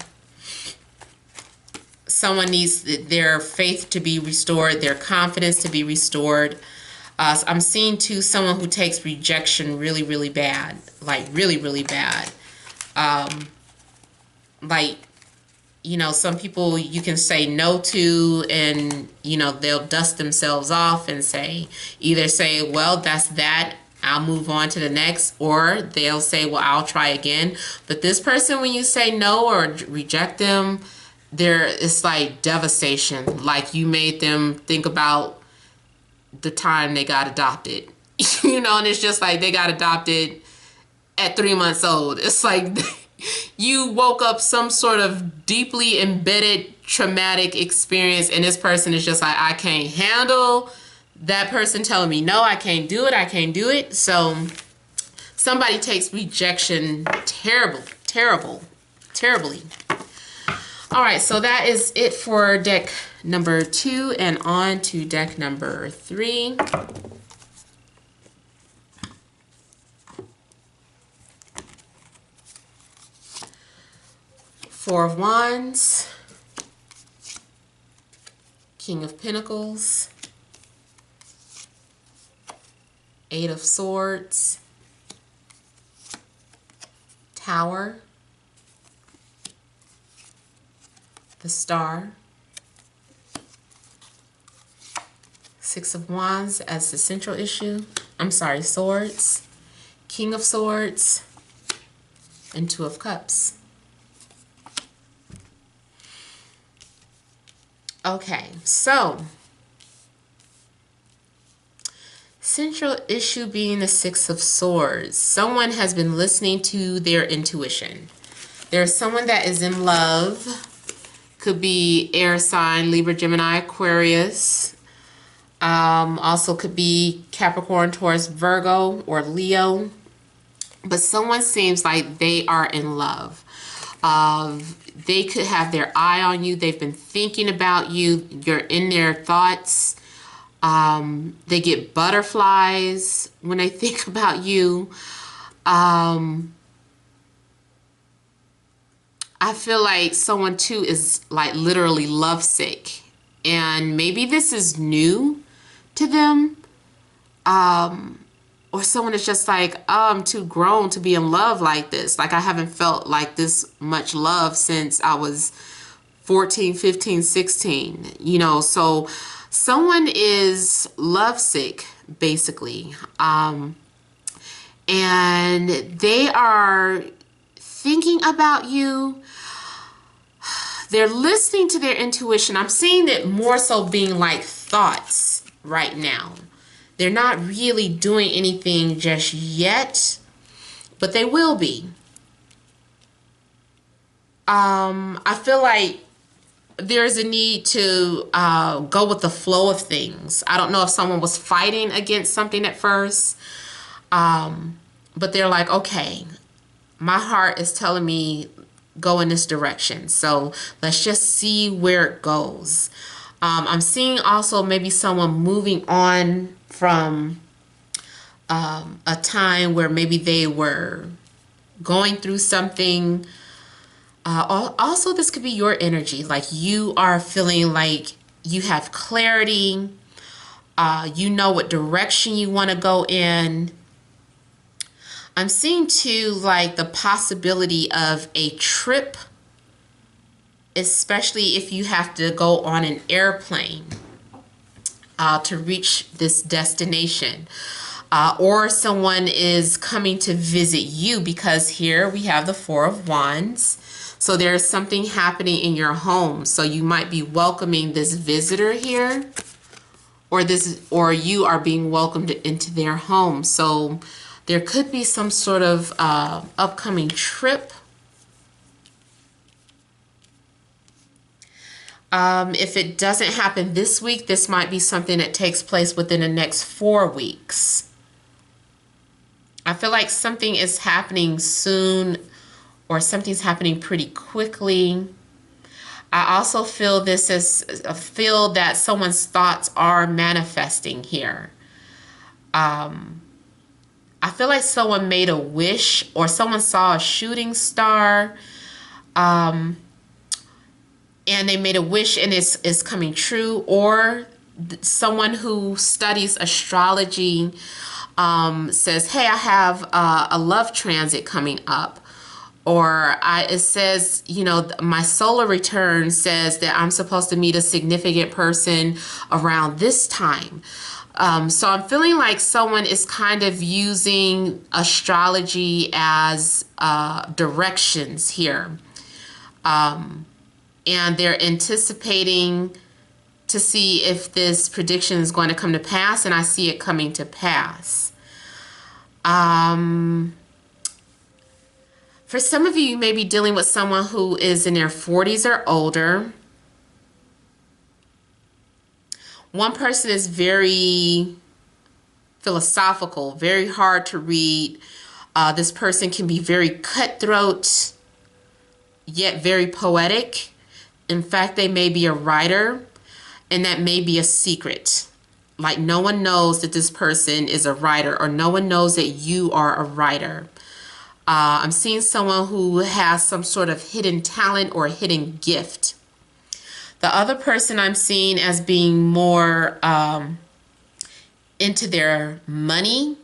Someone needs their faith to be restored, their confidence to be restored. I'm seeing, too, someone who takes rejection really, really bad. Like, really, really bad. Some people you can say no to and, they'll dust themselves off and either say, well, that's that, I'll move on to the next, or they'll say, well, I'll try again. But this person, when you say no or reject them, it's like devastation. Like you made them think about the time they got adopted, and it's just like they got adopted at 3 months old. It's like you woke up some sort of deeply embedded traumatic experience, and this person is just like, I can't handle that person telling me no, I can't do it. So somebody takes rejection terribly. All right, so that is it for deck number 2, and on to deck number 3. Four of Wands, King of Pentacles, Eight of Swords, Tower, the Star, Six of Wands as the central issue. I'm sorry, Swords, King of Swords, and Two of Cups. Okay, so central issue being the Six of Swords. Someone has been listening to their intuition. There's someone that is in love. Could be air sign, Libra, Gemini, Aquarius. Also could be Capricorn, Taurus, Virgo, or Leo. But someone seems like they are in love. They could have their eye on you. They've been thinking about you. You're in their thoughts. They get butterflies when they think about you. I feel like someone too is like literally lovesick, and maybe this is new to them. Or someone is just like, oh, I'm too grown to be in love like this. Like I haven't felt like this much love since I was 14, 15, 16, you know. So someone is lovesick, basically. And they are thinking about you. They're listening to their intuition. I'm seeing it more so being like thoughts right now. They're not really doing anything just yet, but they will be. I feel like there's a need to go with the flow of things. I don't know if someone was fighting against something at first, but they're like, okay, my heart is telling me go in this direction, so let's just see where it goes. I'm seeing also maybe someone moving on from a time where maybe they were going through something. Also, this could be your energy, like you are feeling like you have clarity, you know what direction you want to go in. I'm seeing too like the possibility of a trip, especially if you have to go on an airplane to reach this destination. Or someone is coming to visit you, because here we have the Four of Wands. So there's something happening in your home. So you might be welcoming this visitor here, or you are being welcomed into their home. So there could be some sort of upcoming trip. If it doesn't happen this week, this might be something that takes place within the next 4 weeks. I feel like something is happening soon, or something's happening pretty quickly. I also feel this as that someone's thoughts are manifesting here. I feel like someone made a wish, or someone saw a shooting star, and they made a wish and it's coming true. Or someone who studies astrology says, hey, I have a love transit coming up. Or it says, you know, my solar return says that I'm supposed to meet a significant person around this time. So I'm feeling like someone is kind of using astrology as directions here. And they're anticipating to see if this prediction is going to come to pass, and I see it coming to pass. For some of you, you may be dealing with someone who is in their 40s or older. One person is very philosophical, very hard to read. This person can be very cutthroat, yet very poetic. In fact, they may be a writer, and that may be a secret. Like no one knows that this person is a writer, or no one knows that you are a writer. I'm seeing someone who has some sort of hidden talent or hidden gift. The other person I'm seeing as being more into their money,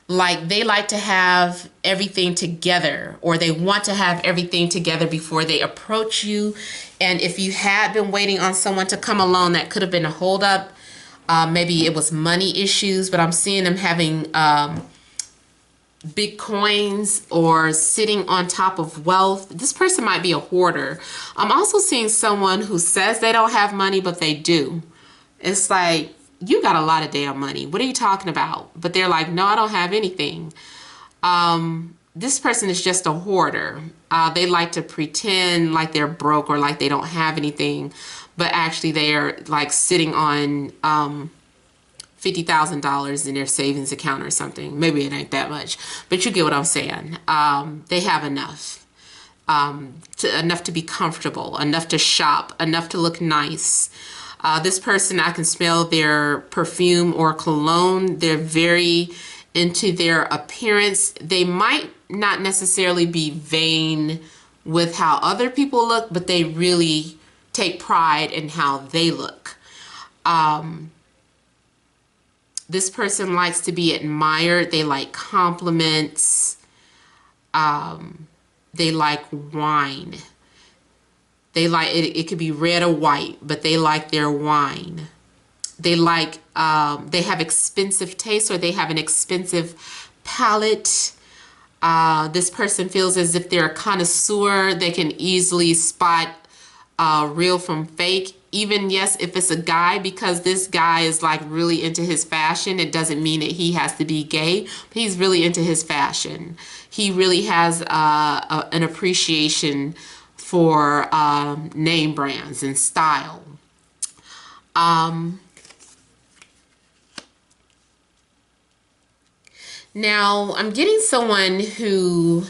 like they like to have everything together, or they want to have everything together before they approach you. And if you had been waiting on someone to come along, that could have been a holdup. Maybe it was money issues, but I'm seeing them having big coins or sitting on top of wealth. This person might be a hoarder. I'm also seeing someone who says they don't have money, but they do. It's like, you got a lot of damn money. What are you talking about? But they're like, no, I don't have anything. This person is just a hoarder. They like to pretend like they're broke or like they don't have anything, but actually they are like sitting on $50,000 in their savings account or something. Maybe it ain't that much, but you get what I'm saying. They have enough. Enough to be comfortable, enough to shop, enough to look nice. This person, I can smell their perfume or cologne. They're very into their appearance. They might not necessarily be vain with how other people look, but they really take pride in how they look. This person likes to be admired. They like compliments. They like wine. They like it. It could be red or white, but they like their wine. They like, they have expensive taste, or they have an expensive palate. This person feels as if they're a connoisseur. They can easily spot real from fake. Even, yes, if it's a guy, because this guy is like really into his fashion, it doesn't mean that he has to be gay. But he's really into his fashion. He really has an appreciation for name brands and style. Now, I'm getting someone who,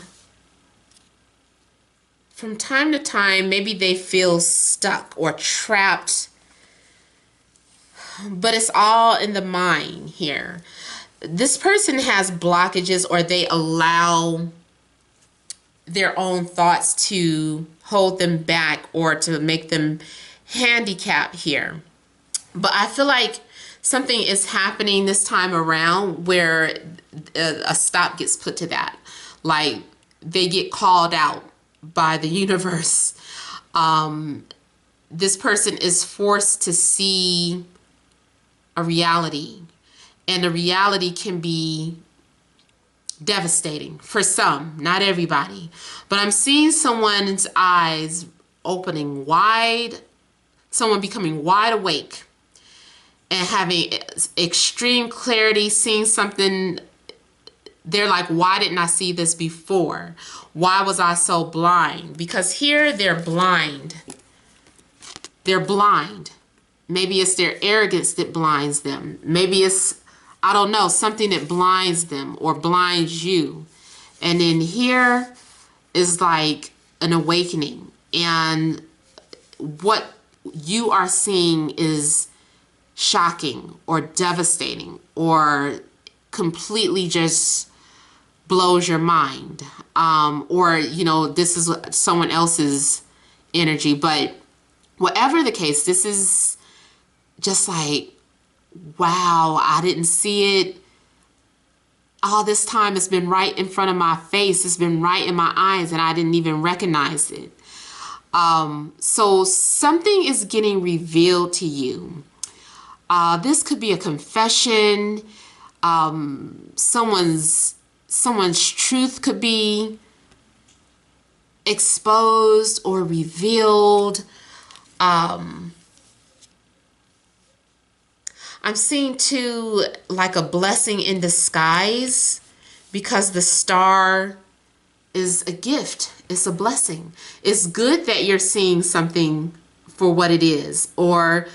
from time to time, maybe they feel stuck or trapped, but it's all in the mind here. This person has blockages, or they allow their own thoughts to hold them back or to make them handicapped here. But I feel like something is happening this time around where a stop gets put to that. Like, they get called out by the universe. This person is forced to see a reality, and the reality can be devastating for some, not everybody. But I'm seeing someone's eyes opening wide, someone becoming wide awake and having extreme clarity, seeing something. They're like, why didn't I see this before? Why was I so blind? Because here they're blind. They're blind. Maybe it's their arrogance that blinds them. Maybe it's, I don't know, something that blinds them or blinds you. And then here is like an awakening. And what you are seeing is shocking or devastating or completely just blows your mind. Or, you know, this is someone else's energy. But whatever the case, this is just like, wow, I didn't see it. All this time it's been right in front of my face. It's been right in my eyes, and I didn't even recognize it. So something is getting revealed to you. This could be a confession. Someone's truth could be exposed or revealed. I'm seeing too like a blessing in disguise, because the star is a gift. It's a blessing. It's good that you're seeing something for what it is, or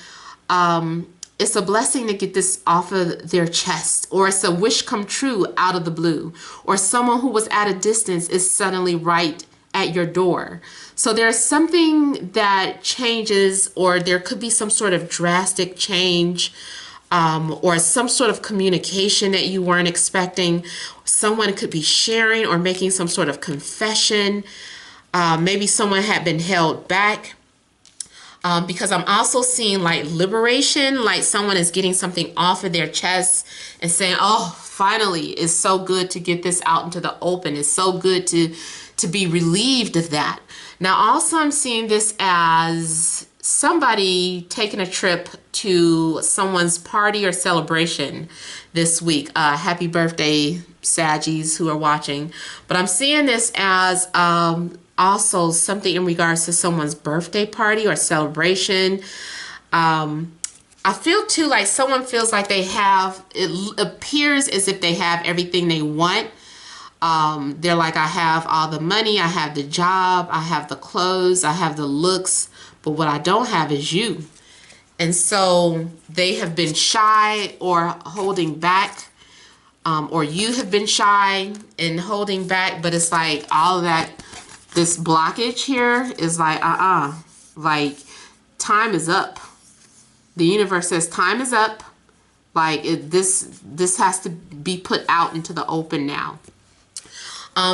it's a blessing to get this off of their chest, or it's a wish come true out of the blue, or someone who was at a distance is suddenly right at your door. So there's something that changes, or there could be some sort of drastic change. or some sort of communication that you weren't expecting. Someone could be sharing or making some sort of confession. Maybe someone had been held back. Because I'm also seeing like liberation, like someone is getting something off of their chest and saying, oh, finally, it's so good to get this out into the open. It's so good to be relieved of that. Now, also I'm seeing this as somebody taking a trip to someone's party or celebration this week. Happy birthday, Saggies who are watching. But I'm seeing this as also something in regards to someone's birthday party or celebration. I feel too like someone feels like they have, it appears as if they have everything they want. They're like, I have all the money, I have the job, I have the clothes, I have the looks, but what I don't have is you. And so they have been shy or holding back, or you have been shy and holding back, but it's like all of that, this blockage here is like, like time is up. The universe says time is up. Like this has to be put out into the open now.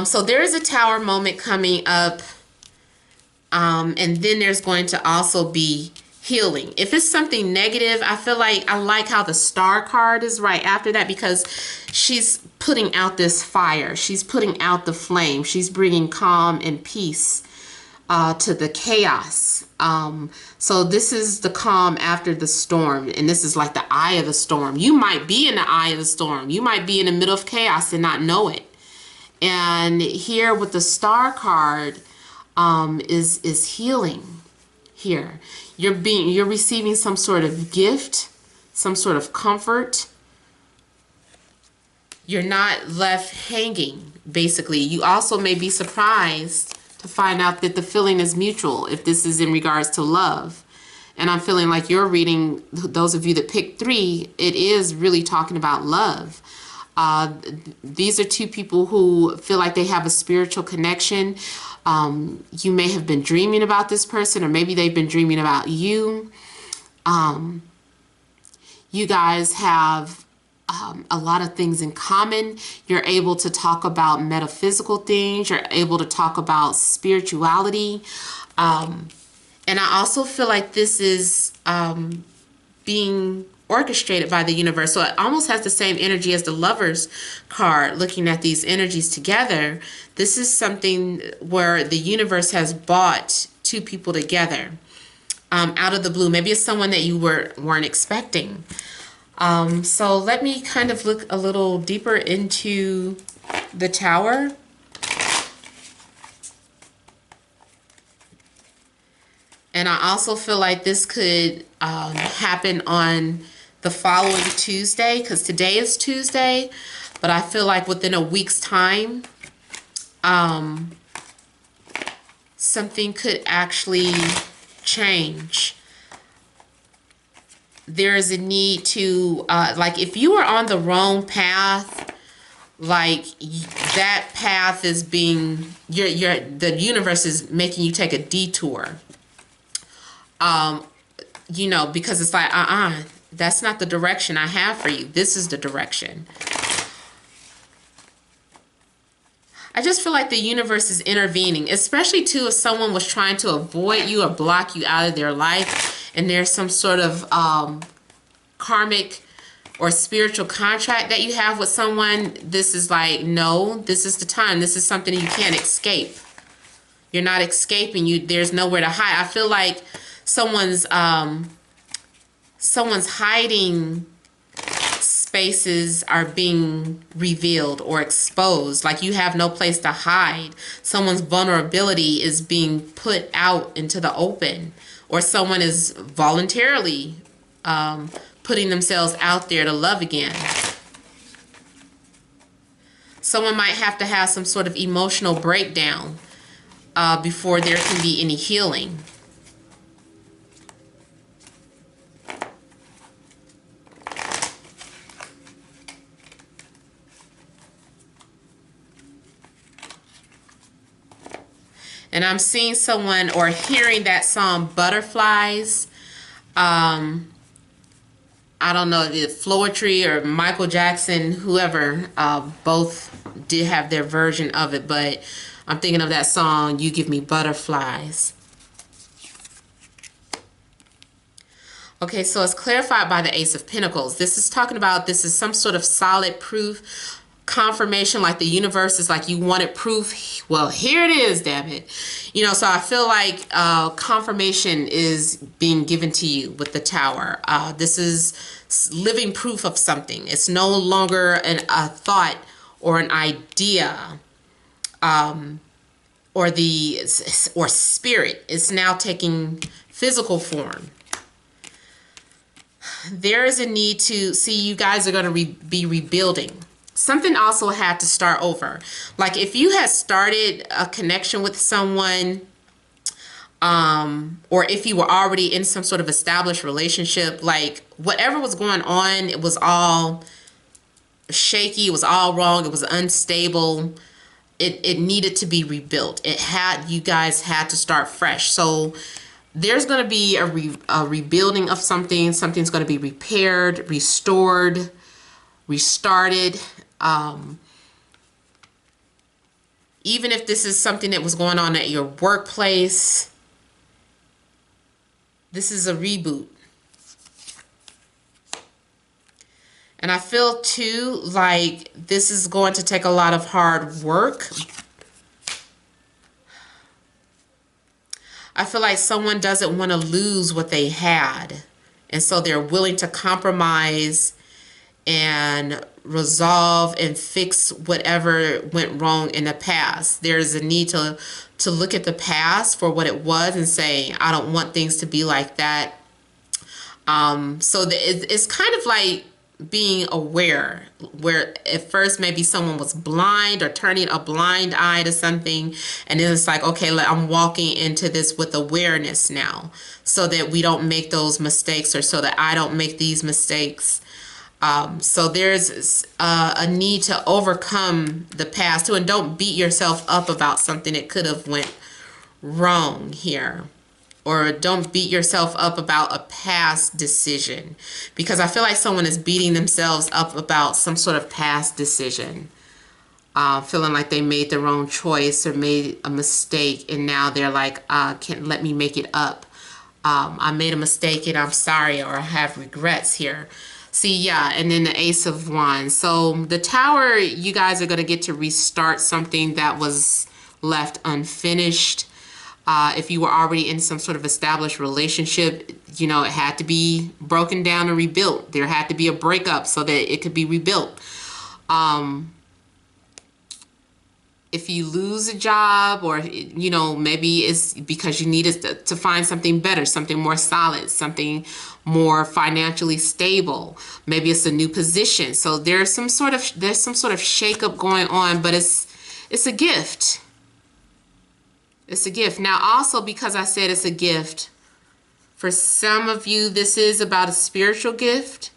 So there is a tower moment coming up. And then there's going to also be healing. If it's something negative, I feel like I like how the star card is right after that, because she's putting out this fire. She's putting out the flame. She's bringing calm and peace to the chaos. So this is the calm after the storm, and this is like the eye of the storm. You might be in the eye of the storm. You might be in the middle of chaos and not know it. And here with the star card is healing here. You're receiving some sort of gift, some sort of comfort. You're not left hanging, basically. You also may be surprised to find out that the feeling is mutual, if this is in regards to love. And I'm feeling like you're reading, those of you that picked 3, it is really talking about love. These are two people who feel like they have a spiritual connection. You may have been dreaming about this person, or maybe they've been dreaming about you. You guys have a lot of things in common. You're able to talk about metaphysical things. You're able to talk about spirituality. And I also feel like this is being orchestrated by the universe. So it almost has the same energy as the Lovers card, looking at these energies together. This is something where the universe has brought two people together out of the blue. Maybe it's someone that you weren't expecting. So let me kind of look a little deeper into the Tower. And I also feel like this could happen on the following Tuesday, because today is Tuesday, but I feel like within a week's time, something could actually change. There is a need to, like if you are on the wrong path, like that path is being, the universe is making you take a detour. You know, because it's like, that's not the direction I have for you. This is the direction. I just feel like the universe is intervening, especially too if someone was trying to avoid you or block you out of their life, and there's some sort of karmic or spiritual contract that you have with someone. This is like, no, this is the time. This is something you can't escape. You're not escaping. There's nowhere to hide. I feel like someone's hiding spaces are being revealed or exposed. Like you have no place to hide. Someone's vulnerability is being put out into the open, or someone is voluntarily putting themselves out there to love again. Someone might have to have some sort of emotional breakdown before there can be any healing. And I'm seeing someone or hearing that song, Butterflies. I don't know, the Floetry or Michael Jackson, whoever, both did have their version of it, but I'm thinking of that song, You Give Me Butterflies. Okay, so it's clarified by the Ace of Pentacles. This is talking about, this is some sort of solid proof, confirmation, like the universe is like, you wanted proof. Well, here it is, damn it. You know, so I feel like confirmation is being given to you with the Tower. This is living proof of something. It's no longer a thought or an idea or spirit. It's now taking physical form. There is a need to see, you guys are going to be rebuilding. Something also had to start over. Like if you had started a connection with someone, or if you were already in some sort of established relationship, like whatever was going on, it was all shaky, it was all wrong, it was unstable. It needed to be rebuilt. You guys had to start fresh. So there's going to be a rebuilding of something. Something's going to be repaired, restored, restarted. Even if this is something that was going on at your workplace, this is a reboot. And I feel too like this is going to take a lot of hard work. I feel like someone doesn't want to lose what they had. And so they're willing to compromise and resolve and fix whatever went wrong in the past. There's a need to look at the past for what it was and say, I don't want things to be like that. It's kind of like being aware, where at first maybe someone was blind or turning a blind eye to something, and then it's like, okay, I'm walking into this with awareness now, so that we don't make those mistakes, or so that I don't make these mistakes. So there's a need to overcome the past too, and don't beat yourself up about something that could have went wrong here. Or don't beat yourself up about a past decision, because I feel like someone is beating themselves up about some sort of past decision, feeling like they made the wrong choice or made a mistake, and now they're like, can't let me make it up. I made a mistake and I'm sorry, or I have regrets here. See, yeah, and then the Ace of Wands. So the Tower, you guys are going to get to restart something that was left unfinished. If you were already in some sort of established relationship, you know, it had to be broken down and rebuilt. There had to be a breakup so that it could be rebuilt. If you lose a job, or, you know, maybe it's because you needed to find something better, something more solid, something more financially stable. Maybe it's a new position. So there's some sort of shakeup going on, but it's a gift. It's a gift. Now, also, because I said it's a gift, for some of you, this is about a spiritual gift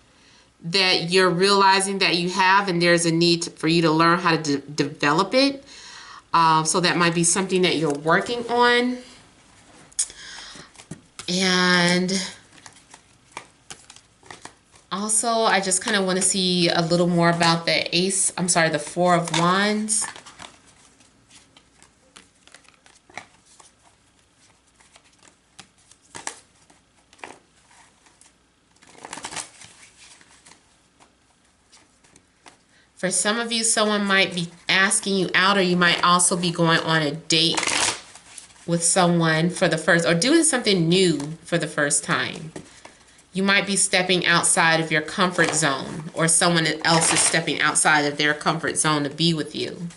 that you're realizing that you have, and there's a need for you to learn how to develop it. So that might be something that you're working on. And also, I just kind of want to see a little more about the Four of Wands. For some of you, someone might be asking you out, or you might also be going on a date with someone for the first, or doing something new for the first time. You might be stepping outside of your comfort zone, or someone else is stepping outside of their comfort zone to be with you.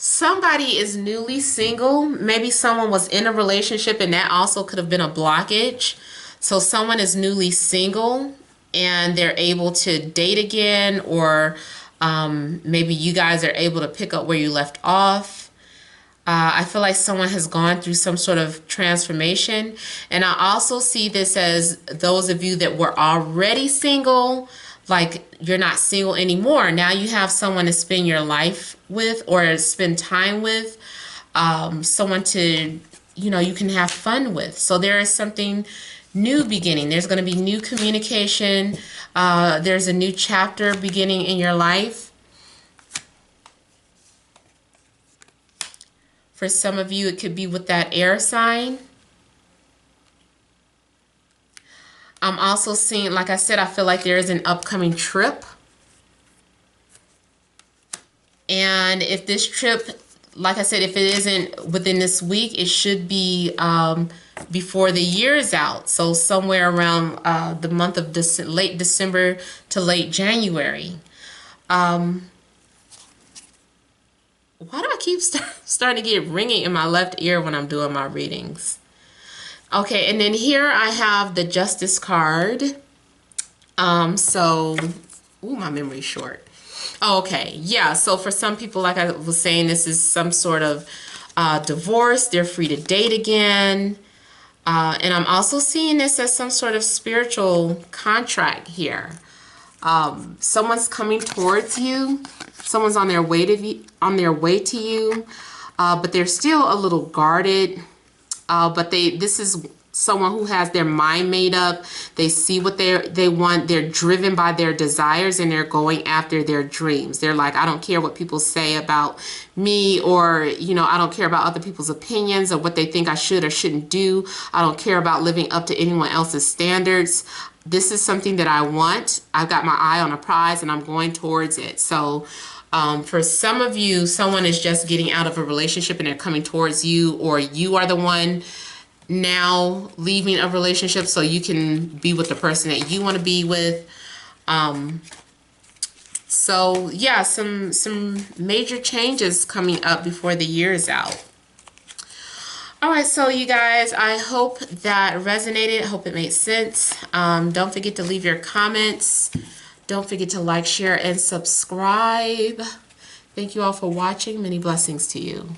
Somebody is newly single. Maybe someone was in a relationship and that also could have been a blockage. So someone is newly single and they're able to date again, or maybe you guys are able to pick up where you left off. I feel like someone has gone through some sort of transformation. And I also see this as those of you that were already single, like you're not single anymore. Now you have someone to spend your life with or spend time with, someone to, you can have fun with. So there is something new beginning. There's going to be new communication. There's a new chapter beginning in your life. For some of you, it could be with that air sign. I'm also seeing, like I said, I feel like there is an upcoming trip. And if this trip, like I said, if it isn't within this week, it should be before the year is out. So somewhere around the month of late December to late January. Why do I keep starting to get ringing in my left ear when I'm doing my readings? Okay, and then here I have the Justice card. Ooh, my memory's short. Okay, yeah, so for some people, like I was saying, this is some sort of divorce. They're free to date again. And I'm also seeing this as some sort of spiritual contract here. Someone's coming towards you. Someone's on their way to you, but they're still a little guarded. But this is someone who has their mind made up. They see what they want. They're driven by their desires, and they're going after their dreams. They're like, I don't care what people say about me, or I don't care about other people's opinions or what they think I should or shouldn't do. I don't care about living up to anyone else's standards. This is something that I want. I've got my eye on a prize and I'm going towards it. So for some of you, someone is just getting out of a relationship and they're coming towards you, or you are the one now leaving a relationship so you can be with the person that you want to be with. So yeah, some major changes coming up before the year is out. All right, so you guys, I hope that resonated. I hope it made sense. Don't forget to leave your comments. Don't forget to like, share, and subscribe. Thank you all for watching. Many blessings to you.